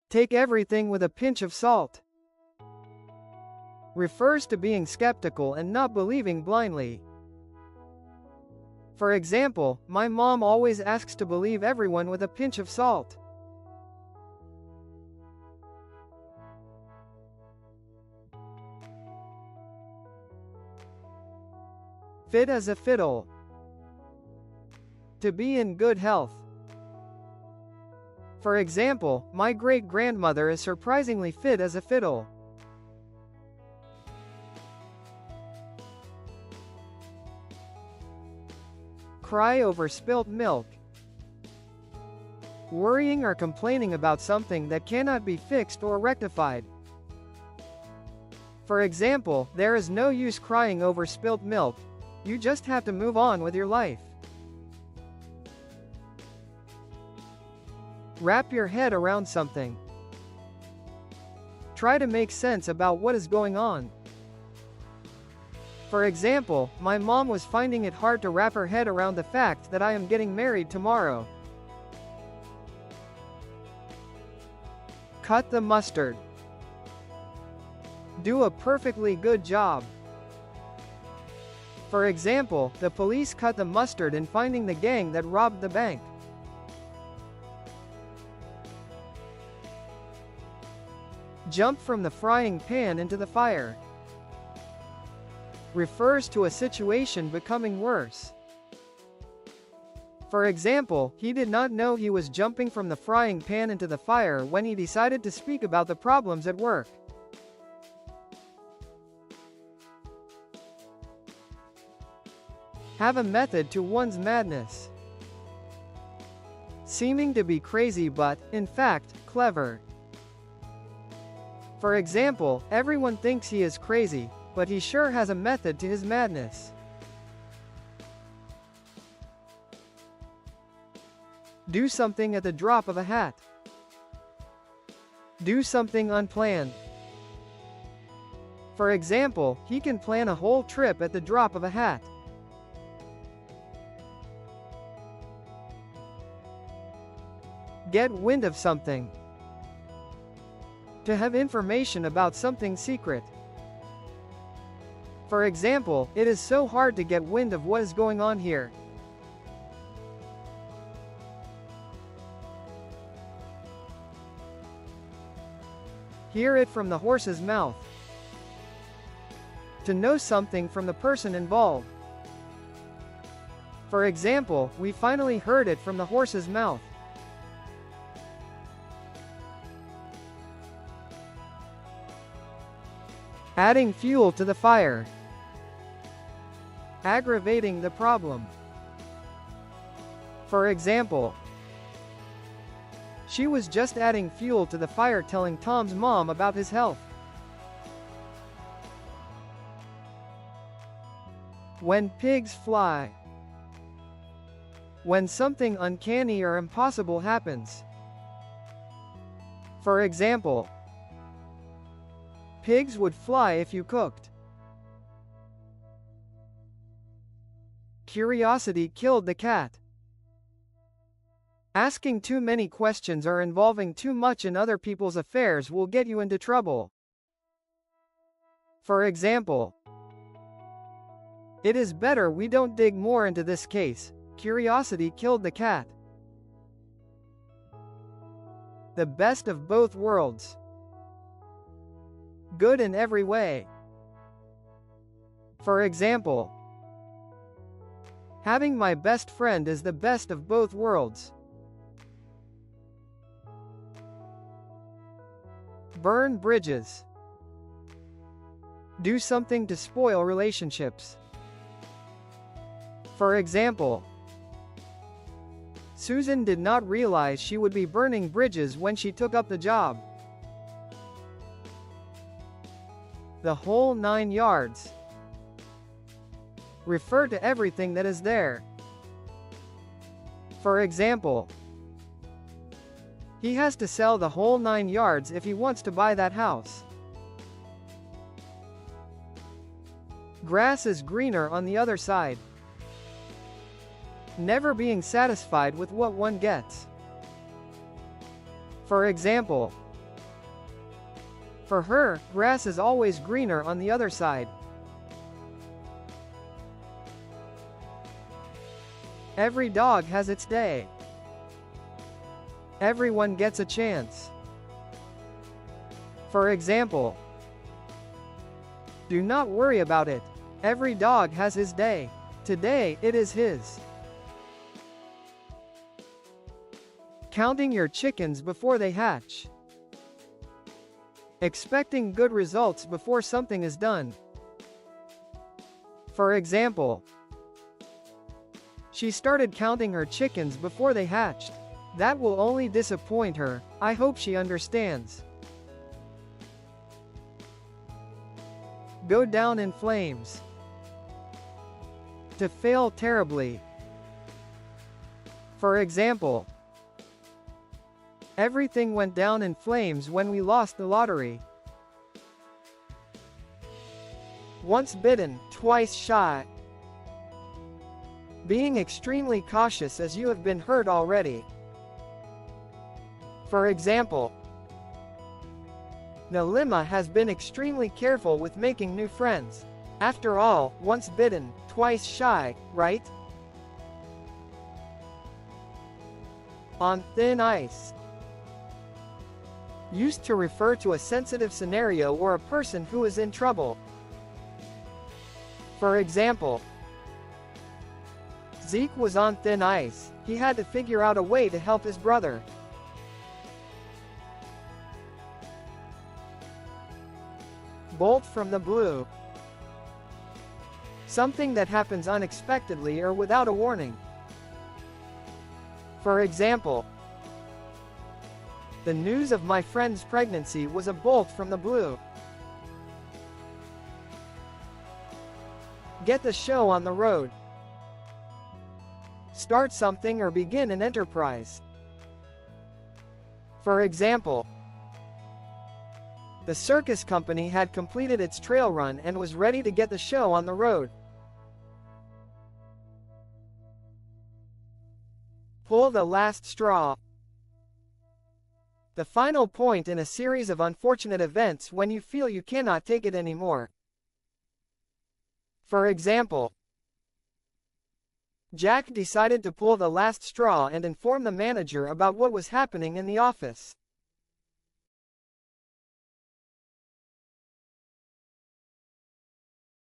Take everything with a pinch of salt. Refers to being skeptical and not believing blindly. For example, my mom always asks to believe everyone with a pinch of salt. Fit as a fiddle. To be in good health. For example, my great-grandmother is surprisingly fit as a fiddle. Cry over spilt milk. Worrying or complaining about something that cannot be fixed or rectified. For example, there is no use crying over spilt milk. You just have to move on with your life. Wrap your head around something. Try to make sense about what is going on. For example, my mom was finding it hard to wrap her head around the fact that I am getting married tomorrow. Cut the mustard. Do a perfectly good job. For example, the police cut the mustard in finding the gang that robbed the bank. Jump from the frying pan into the fire. Refers to a situation becoming worse. For example, he did not know he was jumping from the frying pan into the fire when he decided to speak about the problems at work. Have a method to one's madness. Seeming to be crazy but, in fact, clever. For example, everyone thinks he is crazy, but he sure has a method to his madness. Do something at the drop of a hat. Do something unplanned. For example, he can plan a whole trip at the drop of a hat. Get wind of something. To have information about something secret. For example, it is so hard to get wind of what is going on here. Hear it from the horse's mouth. To know something from the person involved. For example, we finally heard it from the horse's mouth. Adding fuel to the fire. Aggravating the problem. For example, she was just adding fuel to the fire telling Tom's mom about his health. When pigs fly. When something uncanny or impossible happens. For example, pigs would fly if you cooked. Curiosity killed the cat. Asking too many questions or involving too much in other people's affairs will get you into trouble. For example, it is better we don't dig more into this case. Curiosity killed the cat. The best of both worlds. Good in every way. For example, having my best friend is the best of both worlds. Burn bridges. Do something to spoil relationships. For example, Susan did not realize she would be burning bridges when she took up the job. The whole 9 yards. Refer to everything that is there. For example, he has to sell the whole 9 yards if he wants to buy that house. Grass is greener on the other side. Never being satisfied with what one gets. For example, For her, grass is always greener on the other side. Every dog has its day. Everyone gets a chance. For example, do not worry about it. Every dog has his day. Today, it is his. Counting your chickens before they hatch. Expecting good results before something is done. For example, she started counting her chickens before they hatched. That will only disappoint her. I hope she understands. Go down in flames. To fail terribly. For example, everything went down in flames when we lost the lottery. Once bitten, twice shy. Being extremely cautious as you have been hurt already. For example, Nalima has been extremely careful with making new friends. After all, once bitten, twice shy, right? On thin ice. Used to refer to a sensitive scenario or a person who is in trouble. For example, Zeke was on thin ice. He had to figure out a way to help his brother. Bolt from the blue. Something that happens unexpectedly or without a warning. For example, the news of my friend's pregnancy was a bolt from the blue. Get the show on the road. Start something or begin an enterprise. For example, the circus company had completed its trail run and was ready to get the show on the road. Pull the last straw. The final point in a series of unfortunate events when you feel you cannot take it anymore. For example, Jack decided to pull the last straw and inform the manager about what was happening in the office.